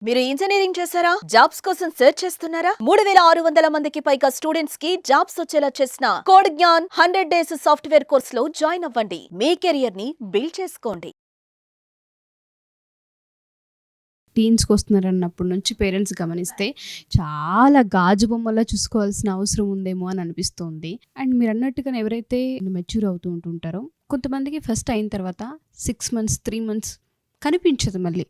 మీరు ఇంజనీరింగ్ చేశారా? జాబ్స్ కోసం సెర్చ్ చేస్తున్నారా? 3600 మందికి పైగా స్టూడెంట్స్ కి జాబ్స్ వచ్చేలా చేసిన code Gyan 100 days software course లో జాయిన్ అవ్వండి. మీ కెరియర్ ని బిల్డ్ చేసుకోండి. టీన్స్‌కి వస్తున్నారన్నప్పటి నుంచి పేరెంట్స్ గమనిస్తే చాలా గాజు బొమ్మలా చూసుకోవాల్సిన అవసరం ఉందేమో అని అనిపిస్తోంది. అండ్ మీరన్నట్టుగానే ఎవరైతే మెచ్యూర్ అవుతూ ఉంటుంటారో కొంతమందికి ఫస్ట్ అయిన తర్వాత 6 మంత్స్, 3 మంత్స్ కనిపించదు మళ్ళీ.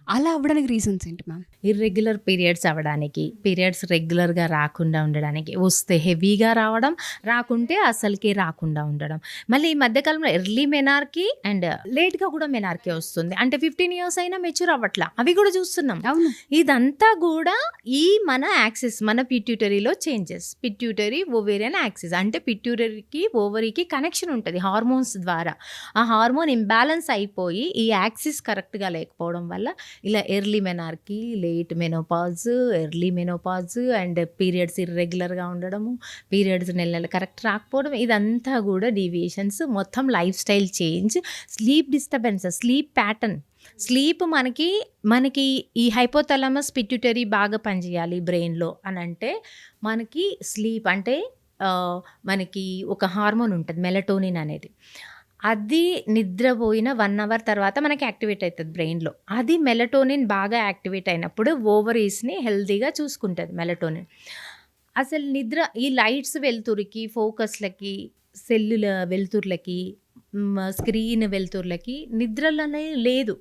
అలా అవ్వడానికి రీజన్స్ ఏంటి మ్యామ్? ఇర్రెగ్యులర్ పీరియడ్స్ అవ్వడానికి, పీరియడ్స్ రెగ్యులర్గా రాకుండా ఉండడానికి, వస్తే హెవీగా రావడం, రాకుంటే అసలుకే రాకుండా ఉండడం. మళ్ళీ ఈ మధ్యకాలంలో ఎర్లీ మెనార్కీ అండ్ లేట్గా కూడా మెనార్కీ వస్తుంది. అంటే 15 ఇయర్స్ అయినా మెచ్యూర్ అవ్వట్లా, అవి కూడా చూస్తున్నాం. అవును. ఇదంతా కూడా ఈ మన యాక్సిస్, మన పిట్యూటరీలో చేంజెస్, పిట్యూటరీ ఓవేరియన్ యాక్సిస్. అంటే పిట్యూటరీకి ఓవరీకి కనెక్షన్ ఉంటుంది హార్మోన్స్ ద్వారా. ఆ హార్మోన్ ఇంబ్యాలెన్స్ అయిపోయి ఈ యాక్సిస్ కరెక్ట్గా లేకపోవడం వల్ల ఇలా early menarche, late menopause, early menopause and periods ఇర్రెగ్యులర్గా ఉండడము, పీరియడ్స్ నెల నెల కరెక్ట్ రాకపోవడం, ఇదంతా కూడా డీవియేషన్స్. మొత్తం life style change, sleep disturbances, sleep pattern. Sleep మనకి ఈ హైపోథాలమస్ పిట్యూటరీ బాగా పనిచేయాలి బ్రెయిన్లో అని అంటే మనకి స్లీప్ అంటే మనకి ఒక హార్మోన్ ఉంటుంది మెలటోనిన్ అనేది. అది నిద్రపోయిన 1 అవర్ తర్వాత మనకి యాక్టివేట్ అవుతుంది బ్రెయిన్లో. అది మెలటోనిన్ బాగా యాక్టివేట్ అయినప్పుడు ఓవరీస్ని హెల్తీగా చూసుకుంటుంది మెలటోనిన్. అసలు నిద్ర ఈ లైట్స్ వెలుతురికి, ఫోకస్లకి, సెల్లుల వెలుతుర్లకి, స్క్రీన్ వెలుతుర్లకి నిద్రలనే లేదు.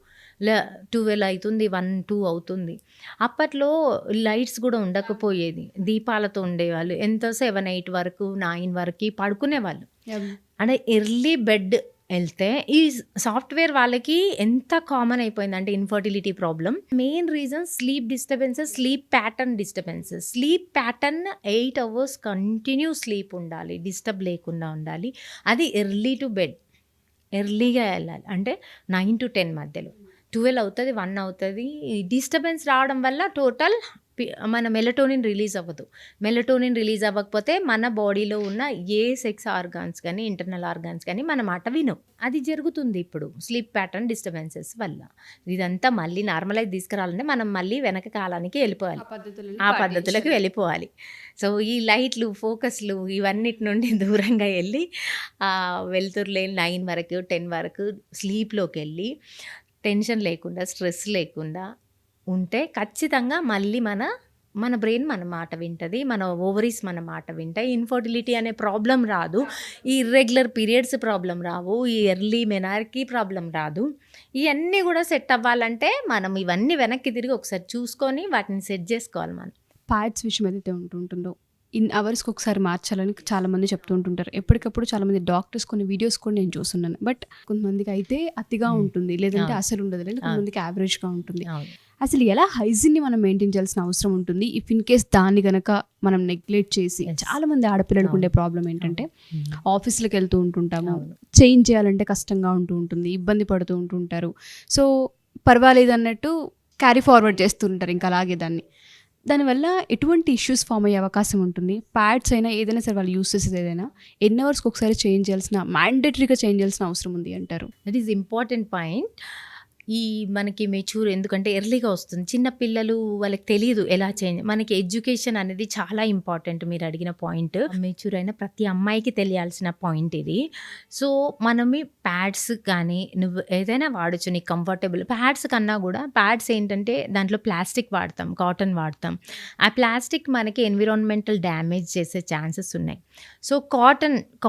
12 అవుతుంది, 1, 2 అవుతుంది. అప్పట్లో లైట్స్ కూడా ఉండకపోయేది, దీపాలతో ఉండేవాళ్ళు. ఎంతో 7, 8 వరకు, 9 వరకు పడుకునేవాళ్ళు. అంటే ఎర్లీ బెడ్ వెళ్తే ఈ సాఫ్ట్వేర్ వాళ్ళకి ఎంత కామన్ అయిపోయిందంటే infertility problem. Main reason sleep disturbances, sleep pattern disturbances. Sleep pattern 8 hours continue sleep ఉండాలి, డిస్టర్బ్ లేకుండా ఉండాలి. అది ఎర్లీ టు బెడ్, ఎర్లీగా వెళ్ళాలి. అంటే 9 to 10 మధ్యలో. 12 అవుతుంది, 1 అవుతుంది. డిస్టర్బెన్స్ రావడం వల్ల టోటల్ మన మెలటోనిన్ రిలీజ్ అవ్వదు. మెలటోనిన్ రిలీజ్ అవ్వకపోతే మన బాడీలో ఉన్న ఏ సెక్స్ ఆర్గాన్స్ కానీ, ఇంటర్నల్ ఆర్గాన్స్ కానీ మన మాట వినవు. అది జరుగుతుంది ఇప్పుడు స్లీప్ ప్యాటర్న్ డిస్టర్బెన్సెస్ వల్ల. ఇదంతా మళ్ళీ నార్మలైజ్ తీసుకురావాలంటే మనం మళ్ళీ వెనక కాలానికి వెళ్ళిపోవాలి, ఆ పద్ధతులకు వెళ్ళిపోవాలి. సో ఈ లైట్లు, ఫోకస్లు ఇవన్నిటి నుండి దూరంగా వెళ్ళి వెలుతురు 9 వరకు, 10 వరకు స్లీప్లోకి వెళ్ళి టెన్షన్ లేకుండా, స్ట్రెస్ లేకుండా ఉంటే ఖచ్చితంగా మళ్ళీ మన బ్రెయిన్ మన మాట వింటుంది, మన ఓవరీస్ మన మాట వింటాయి. ఇన్ఫర్టిలిటీ అనే ప్రాబ్లం రాదు, ఈ ఇర్రెగ్యులర్ పీరియడ్స్ ప్రాబ్లం రావు, ఈ ఎర్లీ మెనార్కీ ప్రాబ్లం రాదు. ఇవన్నీ కూడా సెట్ అవ్వాలంటే మనం ఇవన్నీ వెనక్కి తిరిగి ఒకసారి చూసుకొని వాటిని సెట్ చేసుకోవాలి. మనం ప్యాడ్స్ విషయం ఏదైతే ఉంటుందో ఇన్ అవర్స్కి ఒకసారి మార్చాలని చాలామంది చెప్తూ ఉంటుంటారు. ఎప్పటికప్పుడు చాలామంది డాక్టర్స్ కొన్ని వీడియోస్ కూడా నేను చూస్తున్నాను. బట్ కొంతమందికి అయితే అతిగా ఉంటుంది, లేదంటే అసలు ఉండదు, లేదంటే కొంతమందికి యావరేజ్గా ఉంటుంది. అసలు ఎలా హైజీన్ని మనం మెయింటైన్ చేయాల్సిన అవసరం ఉంటుంది ఇఫ్ ఇన్ కేస్ దాన్ని గనక మనం నెగ్లెక్ట్ చేసి? చాలా మంది ఆడపిల్లలకు ఉండే ప్రాబ్లం ఏంటంటే ఆఫీసులకు వెళ్తూ ఉంటుంటాము, చేంజ్ చేయాలంటే కష్టంగా ఉంటుంది, ఇబ్బంది పడుతూ ఉంటుంటారు. సో పర్వాలేదు అన్నట్టు క్యారీ ఫార్వర్డ్ చేస్తూ ఉంటారు ఇంకా అలాగే దానివల్ల ఎటువంటి ఇష్యూస్ ఫామ్ అయ్యే అవకాశం ఉంటుంది? ప్యాడ్స్ అయినా ఏదైనా సరే వాళ్ళు యూస్ చేసేది ఏదైనా ఎన్ని అవర్స్కి ఒకసారి చేంజ్ చేయాల్సిన, మ్యాండేటరీగా చేంజ్ చేయాల్సిన అవసరం ఉంది అంటారు? That is important point. ఈ మనకి మెచ్యూర్ ఎందుకంటే ఎర్లీగా వస్తుంది, చిన్న పిల్లలు వాళ్ళకి తెలియదు ఎలా చేంజ్. మనకి ఎడ్యుకేషన్ అనేది చాలా ఇంపార్టెంట్. మీరు అడిగిన పాయింట్ మెచ్యూర్ అయిన ప్రతి అమ్మాయికి తెలియాల్సిన పాయింట్ ఇది. సో మనం ప్యాడ్స్ కానీ నువ్వు ఏదైనా వాడచ్చు, నీకు కంఫర్టబుల్. ప్యాడ్స్ కన్నా కూడా ప్యాడ్స్ ఏంటంటే దాంట్లో ప్లాస్టిక్ వాడతాం, కాటన్ వాడతాం. ఆ ప్లాస్టిక్ మనకి ఎన్విరాన్మెంటల్ డ్యామేజ్ చేసే ఛాన్సెస్ ఉన్నాయి. సో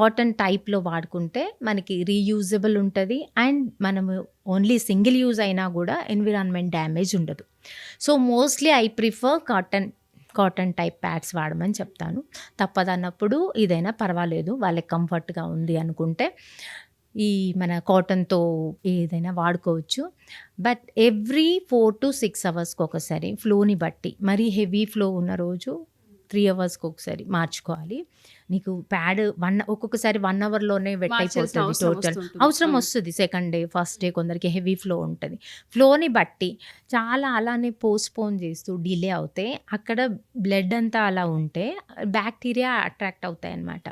కాటన్ టైప్లో వాడుకుంటే మనకి రీయూజబుల్ ఉంటుంది అండ్ మనము ఓన్లీ సింగిల్ యూజ్ అయినా కూడా ఎన్విరాన్మెంట్ డ్యామేజ్ ఉండదు. So mostly I prefer cotton type pads వాడమని చెప్తాను. తప్పదన్నప్పుడు ఇదైనా పర్వాలేదు, వాళ్ళకి కంఫర్ట్గా ఉంది అనుకుంటే ఈ మన కాటన్తో ఏదైనా వాడుకోవచ్చు. బట్ ఎవ్రీ 4 to 6 అవర్స్కి ఒకసారి ఫ్లోని బట్టి, మరీ హెవీ ఫ్లో ఉన్న రోజు 3 అవర్స్కి ఒకసారి మార్చుకోవాలి. నీకు ప్యాడ్ ఒక్కొక్కసారి 1 అవర్లోనే వెట్ అయిపోతుంది, టోటల్ అవసరం వస్తుంది. సెకండ్ డే, ఫస్ట్ డే కొందరికి హెవీ ఫ్లో ఉంటుంది. ఫ్లోని బట్టి చాలా అలానే పోస్ట్పోన్ చేస్తూ డిలే అవుతే అక్కడ బ్లడ్ అంతా అలా ఉంటే బ్యాక్టీరియా అట్రాక్ట్ అవుతాయి అన్నమాట.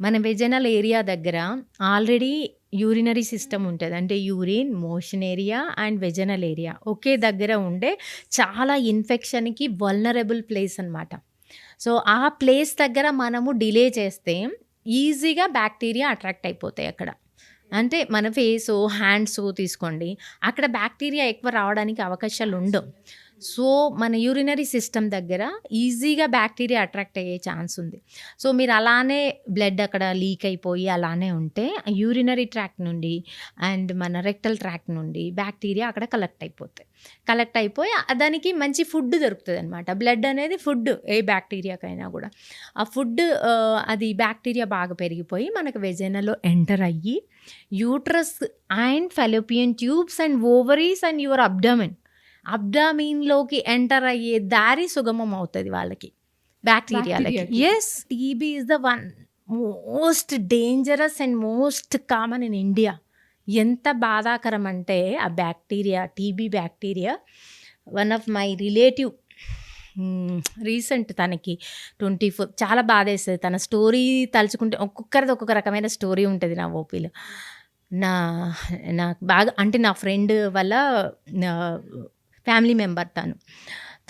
మన వెజనల్ ఏరియా దగ్గర ఆల్రెడీ యూరినరీ సిస్టమ్ ఉంటుంది. అంటే urine, motion area and vaginal area ఒకే దగ్గర ఉండే చాలా ఇన్ఫెక్షన్కి వల్నరబుల్ ప్లేస్ అనమాట. సో ఆ ప్లేస్ దగ్గర మనము డిలే చేస్తే ఈజీగా బ్యాక్టీరియా అట్రాక్ట్ అయిపోతాయి అక్కడ. అంటే మన ఫేసు, హ్యాండ్స్ తీసుకోండి, అక్కడ బ్యాక్టీరియా ఎక్కువ రావడానికి అవకాశాలు ఉండవు. సో మన యూరినరీ సిస్టమ్ దగ్గర ఈజీగా బ్యాక్టీరియా అట్రాక్ట్ అయ్యే ఛాన్స్ ఉంది. సో మీరు అలానే బ్లడ్ అక్కడ లీక్ అయిపోయి అలానే ఉంటే యూరినరీ ట్రాక్ట్ నుండి అండ్ మన రెక్టల్ ట్రాక్ట్ నుండి బ్యాక్టీరియా అక్కడ కలెక్ట్ అయిపోయి దానికి మంచి ఫుడ్ దొరుకుతుంది అనమాట. బ్లడ్ అనేది ఫుడ్ ఏ బ్యాక్టీరియాకైనా కూడా. ఆ ఫుడ్ అది బ్యాక్టీరియా బాగా పెరిగిపోయి మనకు వెజైనాలో ఎంటర్ అయ్యి uterus and fallopian tubes and ovaries and your అబ్డామిన్లోకి ఎంటర్ అయ్యే దారి సుగమం అవుతుంది వాళ్ళకి, బ్యాక్టీరియాలకి. Yes, TB is the one most dangerous and most common in India. ఎంత బాధాకరం అంటే ఆ bacteria, TB bacteria, one of my relative recent తనకి 24 చాలా బాధేస్తుంది. తన స్టోరీ తలుచుకుంటే ఒక్కొక్కరిది ఒక్కొక్క రకమైన స్టోరీ ఉంటుంది నా ఓపీలో. నాకు బాగా అంటే నా ఫ్రెండ్ వల్ల ఫ్యామిలీ మెంబర్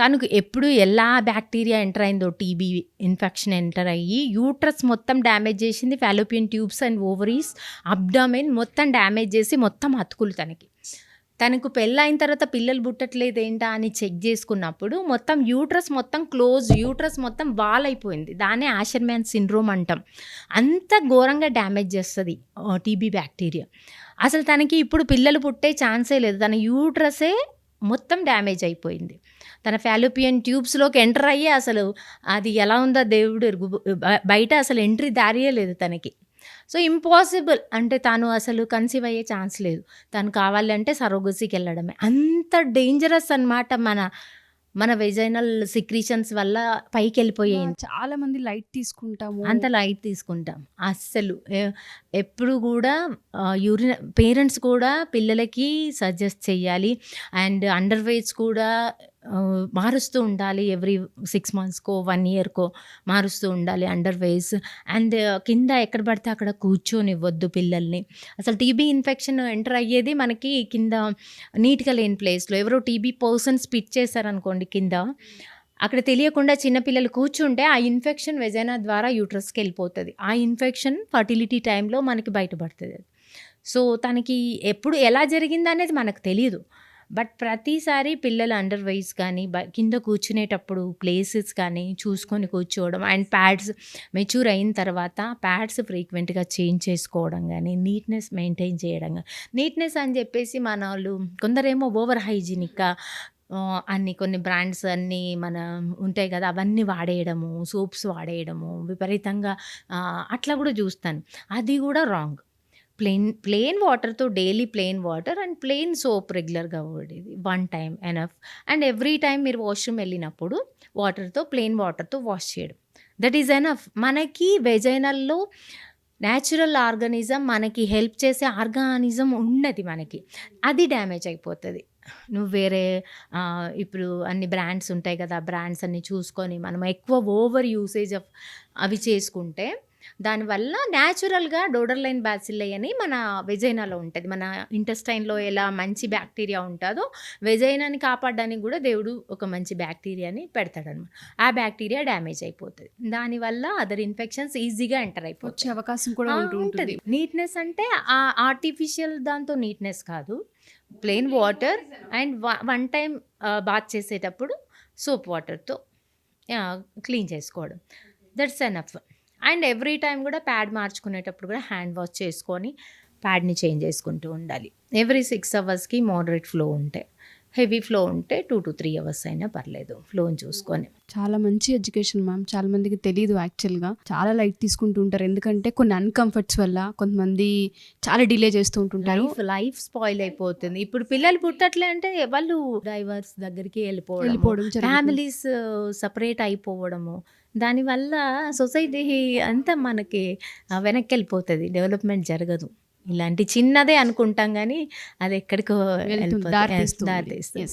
తనకు ఎప్పుడు ఎలా బ్యాక్టీరియా ఎంటర్ అయిందో, టీబీ ఇన్ఫెక్షన్ ఎంటర్ అయ్యి యూట్రస్ మొత్తం డ్యామేజ్ చేసింది, Fallopian tubes and ovaries, abdomen మొత్తం డ్యామేజ్ చేసి మొత్తం అతుకులు. తనకు పెళ్ళైన తర్వాత పిల్లలు పుట్టట్లేదు ఏంటా అని చెక్ చేసుకున్నప్పుడు మొత్తం యూట్రస్ మొత్తం వాల్ అయిపోయింది. దాన్నే ఆషర్మ్యాన్ సిండ్రోమ్ అంటాం. అంత ఘోరంగా డ్యామేజ్ చేస్తుంది టీబీ బ్యాక్టీరియా. అసలు తనకి ఇప్పుడు పిల్లలు పుట్టే ఛాన్సే లేదు. తన యూట్రసే మొత్తం డ్యామేజ్ అయిపోయింది. తన ఫాలోపియన్ ట్యూబ్స్లోకి ఎంటర్ అయ్యి అసలు అది ఎలా ఉందో దేవుడు బయట అసలు ఎంట్రీ దారియే లేదు తనకి. సో ఇంపాసిబుల్, అంటే తను అసలు కన్సీవ్ అయ్యే ఛాన్స్ లేదు. తను కావాలంటే సరోగసీకి వెళ్ళడమే. అంత డేంజరస్ అనమాట మన వెజైనల్ సిక్రీషన్స్ వల్ల పైకి వెళ్ళిపోయాయి. చాలా మంది లైట్ తీసుకుంటాం అస్సలు ఎప్పుడు కూడా పేరెంట్స్ కూడా పిల్లలకి సజెస్ట్ చేయాలి. అండ్ అండర్ వేర్స్ కూడా మారుస్తూ ఉండాలి. ఎవ్రీ 6 monthsకో 1 yearకో మారుస్తూ ఉండాలి అండర్ వేర్స్. అండ్ కింద ఎక్కడ పడితే అక్కడ కూర్చొనివ్వద్దు పిల్లల్ని. అసలు టీబీ ఇన్ఫెక్షన్ ఎంటర్ అయ్యేది మనకి కింద నీట్గా లేని ప్లేస్లో. ఎవరో టీబీ పర్సన్ స్పిట్ చేశారనుకోండి కింద, అక్కడ తెలియకుండా చిన్నపిల్లలు కూర్చుంటే ఆ ఇన్ఫెక్షన్ వెజైనా ద్వారా యూట్రస్కి వెళ్ళిపోతుంది. ఆ ఇన్ఫెక్షన్ ఫర్టిలిటీ టైంలో మనకి బయటపడుతుంది. సో తనకి ఎప్పుడు ఎలా జరిగింది అనేది మనకు తెలియదు. బట్ ప్రతిసారి పిల్లలు అండర్ వైస్ కానీ కింద కూర్చునేటప్పుడు ప్లేసెస్ కానీ చూసుకొని కూర్చోవడం, అండ్ ప్యాడ్స్ మెచ్యూర్ అయిన తర్వాత ప్యాడ్స్ ఫ్రీక్వెంట్గా చేంజ్ చేసుకోవడం కానీ, నీట్నెస్ మెయింటైన్ చేయడం. నీట్నెస్ అని చెప్పేసి మన వాళ్ళు కొందరేమో ఓవర్ హైజీనిక్గా కొన్ని బ్రాండ్స్ అన్నీ మన ఉంటాయి కదా, అవన్నీ వాడేయడము, సోప్స్ వాడేయడము విపరీతంగా, అట్లా కూడా చూస్తాను. అది కూడా రాంగ్. ప్లెయిన్ వాటర్తో daily plain water and plain soap రెగ్యులర్గా వాడేది 1 time enough. And every time మీరు వాష్రూమ్ వెళ్ళినప్పుడు ప్లెయిన్ వాటర్తో వాష్ చేయడం, దట్ ఈజ్ ఎనఫ్. మనకి వెజైనల్లో న్యాచురల్ ఆర్గానిజం, మనకి హెల్ప్ చేసే ఆర్గానిజం ఉన్నది మనకి, అది డ్యామేజ్ అయిపోతుంది. నువ్వు వేరే ఇప్పుడు అన్ని బ్రాండ్స్ ఉంటాయి కదా, బ్రాండ్స్ అన్ని చూసుకొని మనం ఎక్కువ ఓవర్ యూసేజ్ ఆఫ్ అవి చేసుకుంటే దానివల్ల న్యాచురల్గా డోడర్లైన్ బ్యాసిల్లై అని మన వెజైనాలో ఉంటుంది. మన ఇంటెస్టైన్లో ఎలా మంచి బ్యాక్టీరియా ఉంటుందో వెజైనాని కాపాడడానికి కూడా దేవుడు ఒక మంచి బ్యాక్టీరియాని పెడతాడనమాట. ఆ బ్యాక్టీరియా డ్యామేజ్ అయిపోతుంది. దానివల్ల అదర్ ఇన్ఫెక్షన్స్ ఈజీగా ఎంటర్ అయిపోవచ్చు, అవకాశం కూడా ఉంటుంది. నీట్నెస్ అంటే ఆర్టిఫిషియల్ దాంతో నీట్నెస్ కాదు, plain water and 1 time bath చేసేటప్పుడు సోప్ వాటర్తో క్లీన్ చేసుకోవడం, that's enough. And every time కూడా ప్యాడ్ మార్చుకునేటప్పుడు కూడా హ్యాండ్ వాష్ చేసుకొని ప్యాడ్ని చేంజ్ చేసుకుంటూ ఉండాలి. ఎవ్రీ 6 hours మోడరేట్ ఫ్లో ఉంటే, హెవీ ఫ్లో ఉంటే 2 to 3 hours అయినా పర్లేదు, ఫ్లోని చూసుకొని. చాలా మంచి ఎడ్యుకేషన్ మ్యామ్. చాలా మందికి తెలియదు యాక్చువల్గా, చాలా లైట్ తీసుకుంటూ ఉంటారు. ఎందుకంటే కొన్ని అన్కంఫర్ట్స్ వల్ల కొంతమంది చాలా డిలే చేస్తూ ఉంటుంటారు. లైఫ్ స్పాయిల్ అయిపోతుంది. ఇప్పుడు పిల్లలు పుట్టట్లే అంటే వాళ్ళు డైవర్స్ దగ్గరికి వెళ్ళిపోవడం, ఫ్యామిలీస్ సపరేట్ అయిపోవడము, దానివల్ల సొసైటీ అంతా మనకి వెనక్కి వెళ్ళిపోతుంది, డెవలప్మెంట్ జరగదు. ఇలాంటి చిన్నదే అనుకుంటాం కానీ అది ఎక్కడికో దారి తీస్తుంది.